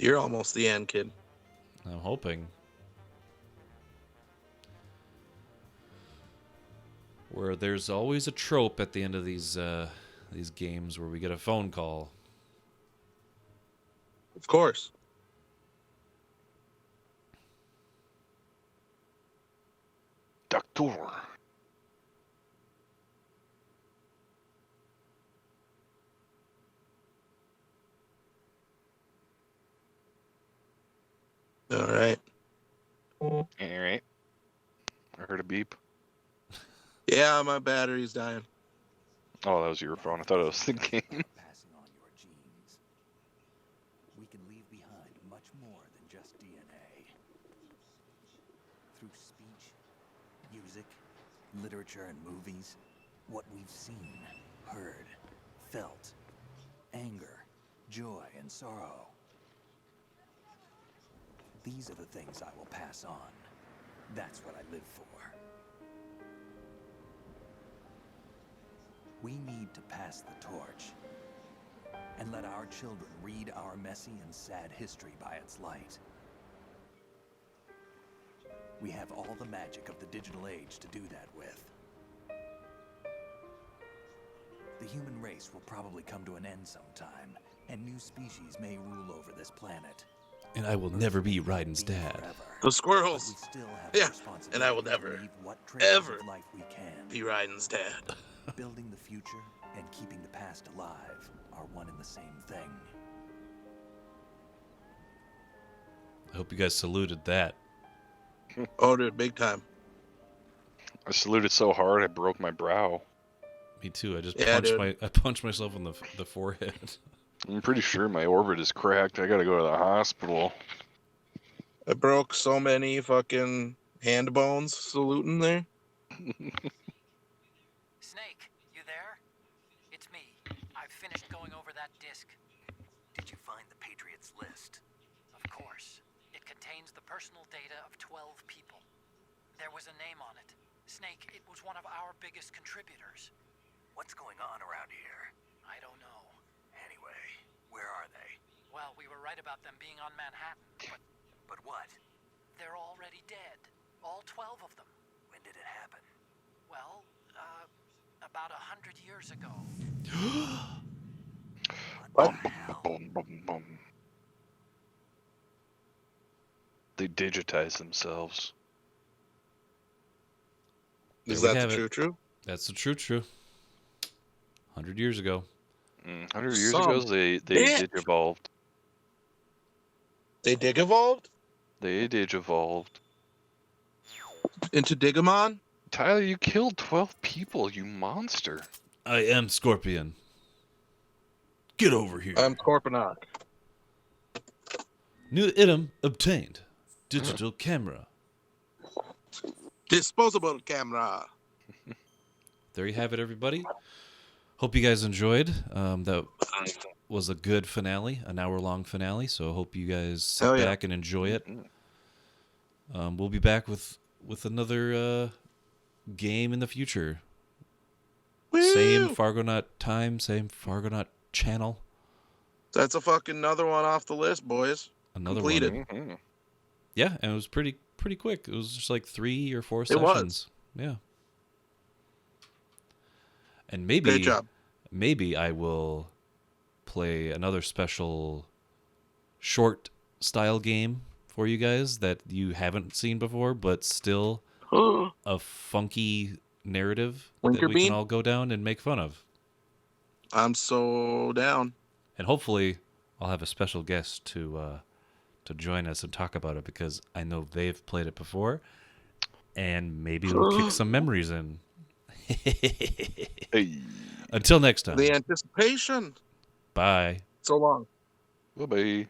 You're almost the end, kid. I'm hoping. Where there's always a trope at the end of these games where we get a phone call. Of course. Doctor. All right. All right. I heard a beep. Yeah, my battery's dying. Oh, that was your phone. I thought it was the game. Passing on your genes. We can leave behind much more than just DNA. Through speech, music, literature, and movies, what we've seen, heard, felt, anger, joy, and sorrow. These are the things I will pass on. That's what I live for. We need to pass the torch and let our children read our messy and sad history by its light. We have all the magic of the digital age to do that with. The human race will probably come to an end sometime, and new species may rule over this planet. And I will never be Raiden's dad. The squirrels. We still have Yeah, responsibility and I will to never, leave what traces ever of life we can. be Raiden's dad. Building the future and keeping the past alive are one and the same thing. I hope you guys saluted that. Oh, dude, big time. I saluted so hard I broke my brow. Me too. I just Yeah, punched myself in the forehead. I'm pretty sure my orbit is cracked. I gotta go to the hospital. I broke so many fucking hand bones saluting there. Snake, you there? It's me. I've finished going over that disc. Did you find the Patriots list? Of course. It contains the personal data of 12 people. There was a name on it. Snake, it was one of our biggest contributors. What's going on around here? I don't know. Anyway, where are they? Well, we were right about them being on Manhattan, but But what? they're already dead. All 12 of them. When did it happen? Well, about 100 years ago. What? Boom, boom, boom. They digitize themselves. Is There we that have the it. true? That's the true. 100 years ago. 100 years Some ago, they bitch. digivolved. They dig evolved They digivolved. into Digimon? Tyler, you killed 12 people, you monster. I am Scorpion. Get over here. I'm Corponok. New item obtained. Digital camera. Disposable camera. There you have it, everybody. Hope you guys enjoyed. That was a good finale, an hour-long finale. So I hope you guys sit Hell yeah. back and enjoy it. We'll be back with another game in the future. Woo! Same Fargonaut time, same Fargonaut channel. That's a fucking another one off the list, boys. Another Completed. one. Yeah, and it was pretty quick. It was just like 3 or 4 It sessions. Yeah. And maybe Great job. maybe I will play another special short style game for you guys that you haven't seen before, but still a funky narrative that Winker we Bean? can all go down and make fun of. I'm so down. And hopefully I'll have a special guest to join us and talk about it, because I know they've played it before, and maybe it'll kick some memories in. Hey. Until next time. The anticipation. Bye. So long. Bye-bye.